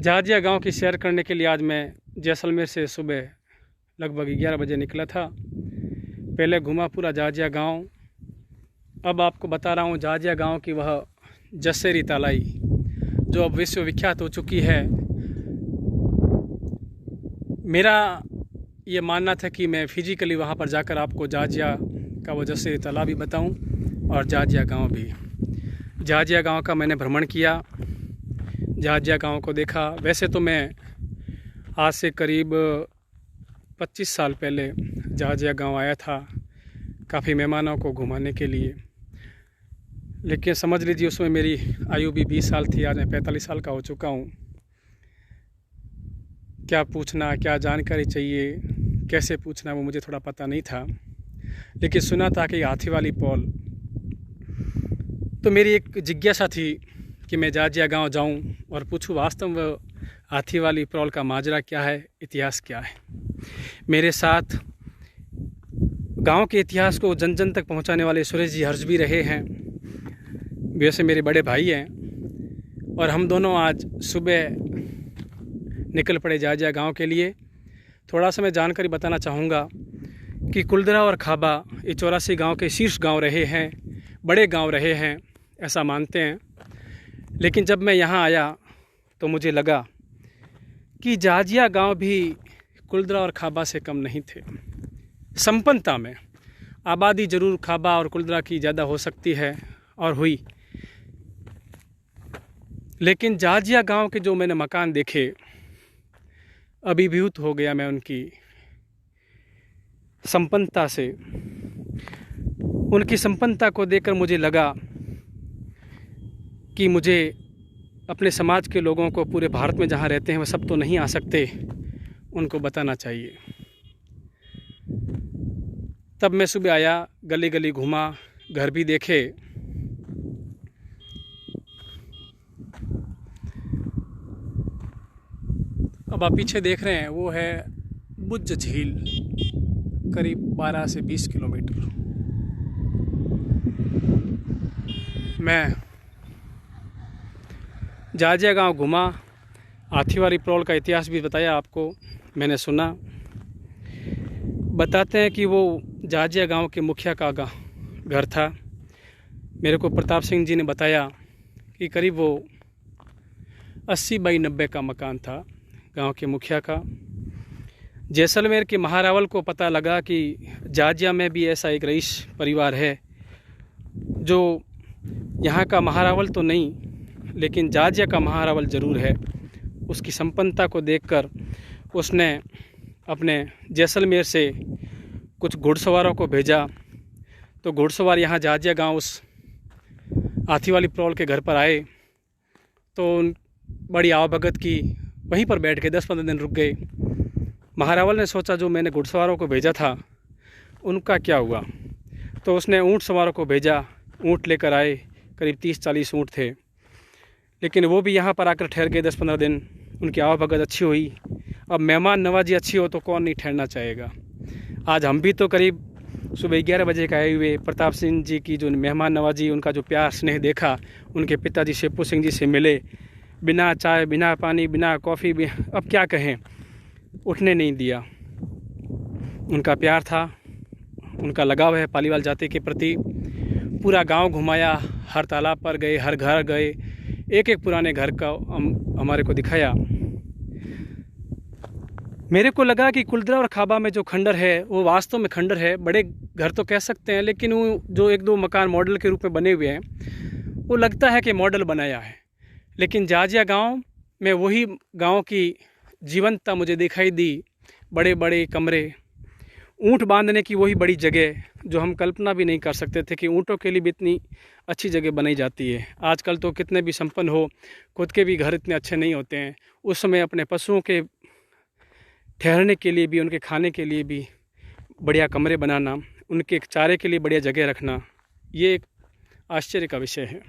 जाजिया गांव की सैर करने के लिए आज मैं जैसलमेर से सुबह लगभग 11 बजे निकला था। पहले घूमा पूरा जाजिया गांव। अब आपको बता रहा हूँ जाजिया गांव की वह जसेरी तलाई जो अब विश्व विख्यात हो चुकी है। मेरा ये मानना था कि मैं फिजिकली वहाँ पर जाकर आपको जाजिया का वो जसेरी तालाब भी बताऊँ और जाजिया गांव भी। जाजिया गांव का मैंने भ्रमण किया, जाजिया गांव को देखा। वैसे तो मैं आज से करीब 25 साल पहले जाजिया गांव आया था काफ़ी मेहमानों को घुमाने के लिए, लेकिन समझ लीजिए उसमें मेरी आयु भी 20 साल थी। आज मैं 45 साल का हो चुका हूँ। क्या पूछना, क्या जानकारी चाहिए, कैसे पूछना, वो मुझे थोड़ा पता नहीं था, लेकिन सुना था कि हाथी वाली पौल। तो मेरी एक जिज्ञासा थी कि मैं जाजिया गांव जाऊं और पूछूं वास्तव में हाथी वाली पौल का माजरा क्या है, इतिहास क्या है। मेरे साथ गांव के इतिहास को जन जन तक पहुंचाने वाले सुरेश जी हर्ष भी रहे हैं। वैसे मेरे बड़े भाई हैं और हम दोनों आज सुबह निकल पड़े जाजिया गांव के लिए। थोड़ा सा मैं जानकारी बताना चाहूँगा कि कुलदरा और खाबा ये 84 गांव के शीर्ष गांव रहे हैं, बड़े गांव रहे हैं, ऐसा मानते हैं। लेकिन जब मैं यहाँ आया तो मुझे लगा कि जाजिया गांव भी कुलदरा और खाबा से कम नहीं थे। संपन्नता में आबादी ज़रूर खाबा और कुलदरा की ज़्यादा हो सकती है और हुई, लेकिन जाजिया गांव के जो मैंने मकान देखे अभिभूत हो गया मैं उनकी संपन्नता से। उनकी संपन्नता को देखकर मुझे लगा कि मुझे अपने समाज के लोगों को पूरे भारत में जहाँ रहते हैं वह सब तो नहीं आ सकते, उनको बताना चाहिए। तब मैं सुबह आया, गली गली घूमा, घर भी देखे। अब आप पीछे देख रहे हैं वो है बुज्ज झील, करीब 12 से 20 किलोमीटर। मैं जाजिया गांव घूमा, हाथी वाली पौल का इतिहास भी बताया आपको, मैंने सुना। बताते हैं कि वो जाजिया गांव के मुखिया का घर था। मेरे को प्रताप सिंह जी ने बताया कि करीब वो 80 बाई 90 का मकान था गांव के मुखिया का। जैसलमेर के महारावल को पता लगा कि जाजिया में भी ऐसा एक रईस परिवार है जो यहाँ का महारावल तो नहीं लेकिन जाजिया का महारावल ज़रूर है। उसकी संपन्नता को देखकर उसने अपने जैसलमेर से कुछ घुड़सवारों को भेजा। तो घुड़सवार यहाँ जाजिया गांव उस हाथी वाली पौल के घर पर आए तो बड़ी आवभगत की, वहीं पर बैठ के 10-15 दिन रुक गए। महारावल ने सोचा जो मैंने घुड़सवारों को भेजा था उनका क्या हुआ, तो उसने ऊँट सवारों को भेजा। ऊँट लेकर आए, करीब 30-40 ऊँट थे, लेकिन वो भी यहाँ पर आकर ठहर गए 10-15 दिन। उनकी आवभगत अच्छी हुई। अब मेहमान नवाजी अच्छी हो तो कौन नहीं ठहरना चाहेगा। आज हम भी तो करीब सुबह 11 बजे का आए हुए प्रताप सिंह जी की जो मेहमान नवाजी, उनका जो प्यार स्नेह देखा, उनके पिताजी शेपू सिंह जी से मिले, बिना चाय, बिना पानी, बिना कॉफ़ी, अब क्या कहें, उठने नहीं दिया। उनका प्यार था, उनका लगाव है पालीवाल जाति के प्रति। पूरा गांव घुमाया, हर तालाब पर गए, हर घर गए, एक एक पुराने घर का हमारे को दिखाया। मेरे को लगा कि कुलदरा और खाबा में जो खंडर है वो वास्तव में खंडर है, बड़े घर तो कह सकते हैं, लेकिन वो जो 1-2 मकान मॉडल के रूप में बने हुए हैं वो लगता है कि मॉडल बनाया है। लेकिन जाजिया गांव में वही गांव की जीवंतता मुझे दिखाई दी। बड़े बड़े कमरे, ऊँट बांधने की वही बड़ी जगह जो हम कल्पना भी नहीं कर सकते थे कि ऊँटों के लिए भी इतनी अच्छी जगह बनाई जाती है। आजकल तो कितने भी संपन्न हो, खुद के भी घर इतने अच्छे नहीं होते हैं। उस समय अपने पशुओं के ठहरने के लिए भी, उनके खाने के लिए भी बढ़िया कमरे बनाना, उनके चारे के लिए बढ़िया जगह रखना, ये एक आश्चर्य का विषय है।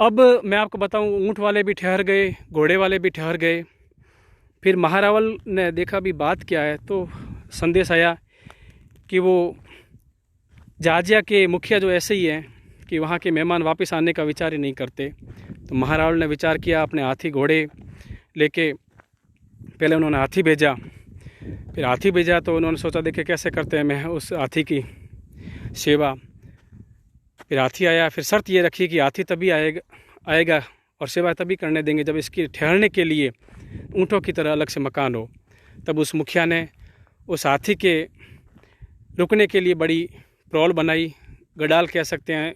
अब मैं आपको बताऊं, ऊँट वाले भी ठहर गए, घोड़े वाले भी ठहर गए। फिर महारावल ने देखा भी बात क्या है, तो संदेश आया कि वो जाजिया के मुखिया जो ऐसे ही हैं कि वहाँ के मेहमान वापस आने का विचार ही नहीं करते। तो महारावल ने विचार किया, अपने हाथी घोड़े लेके पहले उन्होंने हाथी भेजा, फिर हाथी भेजा तो उन्होंने सोचा देखे कैसे करते हैं मैं उस हाथी की सेवा। फिर हाथी आया, फिर शर्त ये रखी कि हाथी तभी आएगा और सेवा तभी करने देंगे जब इसकी ठहरने के लिए ऊँटों की तरह अलग से मकान हो। तब उस मुखिया ने उस हाथी के रुकने के लिए बड़ी प्रौल बनाई, गडाल कह सकते हैं,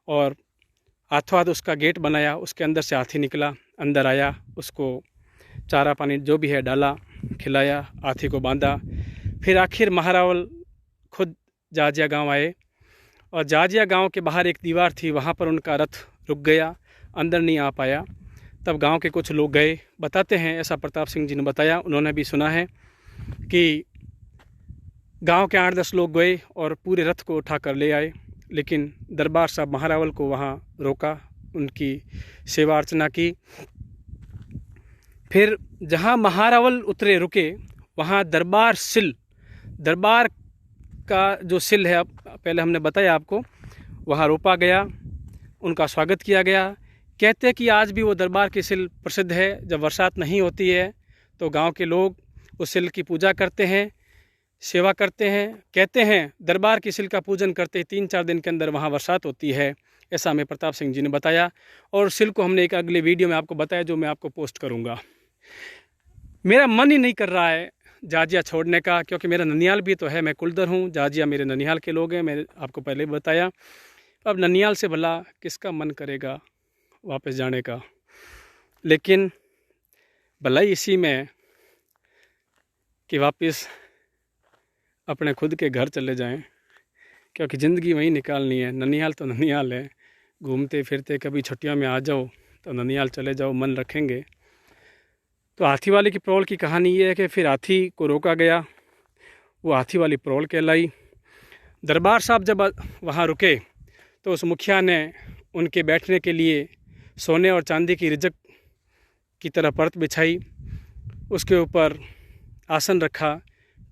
और हाथों हाथ उसका गेट बनाया। उसके अंदर से हाथी निकला, अंदर आया, उसको चारा पानी जो भी है डाला, खिलाया, हाथी को बांधा। फिर आखिर महारावल खुद जाजिया गांव आए और जाजिया गांव के बाहर एक दीवार थी, वहां पर उनका रथ रुक गया, अंदर नहीं आ पाया। तब गांव के कुछ लोग गए, बताते हैं, ऐसा प्रताप सिंह जी ने बताया, उन्होंने भी सुना है कि गांव के 8-10 लोग गए और पूरे रथ को उठा कर ले आए, लेकिन दरबार साहब महारावल को वहाँ रोका, उनकी सेवा अर्चना की। फिर जहाँ महारावल उतरे रुके वहाँ दरबार का जो सिल है, पहले हमने बताया आपको, वहाँ रोपा गया, उनका स्वागत किया गया। कहते हैं कि आज भी वो दरबार की सिल प्रसिद्ध है। जब बरसात नहीं होती है तो गांव के लोग उस सिल की पूजा करते हैं, सेवा करते हैं। कहते हैं दरबार की सिल का पूजन करते ही 3-4 दिन के अंदर वहाँ बरसात होती है, ऐसा हमें प्रताप सिंह जी ने बताया। और सिल को हमने एक अगले वीडियो में आपको बताया, जो मैं आपको पोस्ट करूँगा। मेरा मन ही नहीं कर रहा है जाजिया छोड़ने का, क्योंकि मेरा ननियाल भी तो है, मैं कुलदर हूँ, जाजिया मेरे ननियाल के लोग हैं, मैंने आपको पहले बताया। अब ननियाल से भला किसका मन करेगा वापस जाने का, लेकिन भलाई इसी में कि वापस अपने खुद के घर चले जाएं, क्योंकि ज़िंदगी वहीं निकालनी है। ननियाल तो ननियाल है, घूमते फिरते कभी छुट्टियों में आ जाओ तो ननियाल चले जाओ, मन रखेंगे। तो हाथी वाले की प्रौल की कहानी ये है कि फिर हाथी को रोका गया, वो हाथी वाली प्रौल कहलाई। दरबार साहब जब वहाँ रुके तो उस मुखिया ने उनके बैठने के लिए सोने और चांदी की रिजक की तरह परत बिछाई, उसके ऊपर आसन रखा।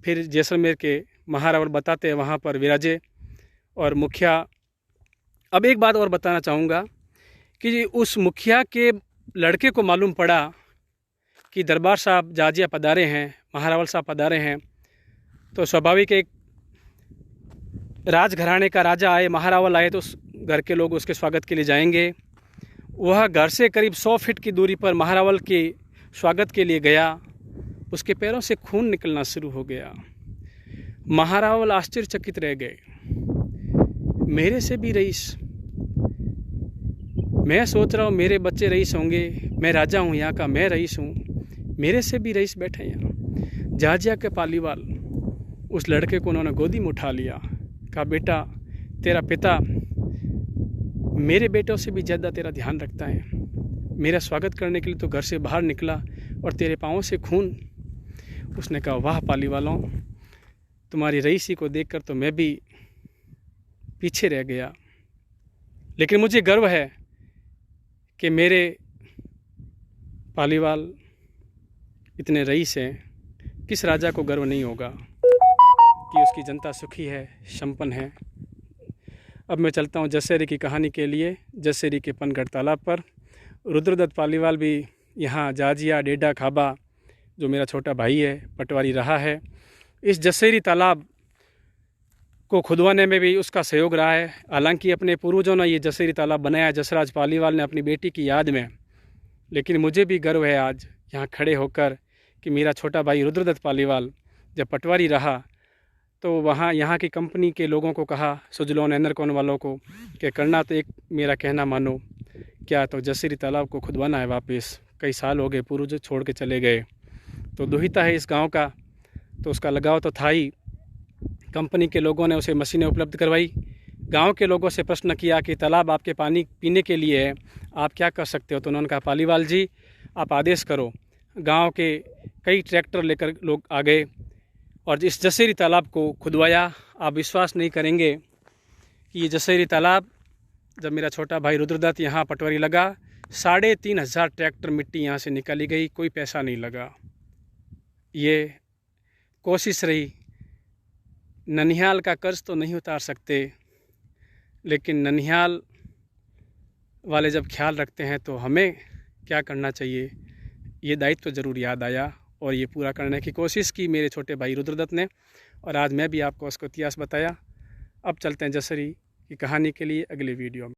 फिर जैसलमेर के महारावल बताते हैं वहाँ पर विराजे और मुखिया। अब एक बात और बताना चाहूँगा कि उस मुखिया के लड़के को मालूम पड़ा कि दरबार साहब जाजिया पधारे हैं, महारावल साहब पधारे हैं, तो स्वाभाविक एक राजघराने का राजा आए, महारावल आए, तो उस घर के लोग उसके स्वागत के लिए जाएंगे। वह घर से करीब 100 फीट की दूरी पर महारावल के स्वागत के लिए गया, उसके पैरों से खून निकलना शुरू हो गया। महारावल आश्चर्यचकित रह गए, मेरे से भी रईस, मैं सोच रहा हूँ मेरे बच्चे रईस होंगे, मैं राजा हूँ यहाँ का, मैं रईस हूँ, मेरे से भी रईस बैठे हैं यहाँ। जाजिया के पालीवाल उस लड़के को उन्होंने गोदी में उठा लिया, कहा बेटा तेरा पिता मेरे बेटों से भी ज़्यादा तेरा ध्यान रखता है, मेरा स्वागत करने के लिए तो घर से बाहर निकला और तेरे पाँवों से खून। उसने कहा वाह पालीवालों, तुम्हारी रईसी को देखकर तो मैं भी पीछे रह गया, लेकिन मुझे गर्व है कि मेरे पालीवाल इतने रईस हैं। किस राजा को गर्व नहीं होगा कि उसकी जनता सुखी है, संपन्न है। अब मैं चलता हूँ जसेरी की कहानी के लिए, जसेरी के पनगढ़ तालाब पर। रुद्रदत्त पालीवाल भी यहाँ जाजिया डेडा खाबा, जो मेरा छोटा भाई है, पटवारी रहा है। इस जसेरी तालाब को खुदवाने में भी उसका सहयोग रहा है। हालांकि अपने पूर्वजों ने ये जसेरी तालाब बनाया, जसराज पालीवाल ने अपनी बेटी की याद में, लेकिन मुझे भी गर्व है आज यहाँ खड़े होकर कि मेरा छोटा भाई रुद्रदत्त पालीवाल जब पटवारी रहा तो वहाँ यहाँ की कंपनी के लोगों को कहा, सुजलोन एनरकॉन वालों को, कि करना तो एक मेरा कहना मानो, क्या तो जसेरी तालाब को खुदवाना है वापस। कई साल हो गए, पूर्वज छोड़ के चले गए, तो दुहिता है इस गांव का, तो उसका लगाव तो था ही। कंपनी के लोगों ने उसे मशीनें उपलब्ध करवाई। गांव के लोगों से प्रश्न किया कि तालाब आपके पानी पीने के लिए है, आप क्या कर सकते हो? तो उन्होंने कहा पालीवाल जी आप आदेश करो। गांव के कई ट्रैक्टर लेकर लोग आ गए और इस जसेरी तालाब को खुदवाया। आप विश्वास नहीं करेंगे कि ये जसेरी तालाब, जब मेरा छोटा भाई रुद्रदत्त यहाँ पटवारी लगा, 3,500 ट्रैक्टर मिट्टी यहाँ से निकाली गई, कोई पैसा नहीं लगा। ये कोशिश रही। ननिहाल का कर्ज तो नहीं उतार सकते, लेकिन ननिहाल वाले जब ख्याल रखते हैं तो हमें क्या करना चाहिए, ये दायित्व ज़रूर याद आया और ये पूरा करने की कोशिश की मेरे छोटे भाई रुद्रदत्त ने, और आज मैं भी आपको उसको इतिहास बताया। अब चलते हैं जसरी की कहानी के लिए अगले वीडियो में।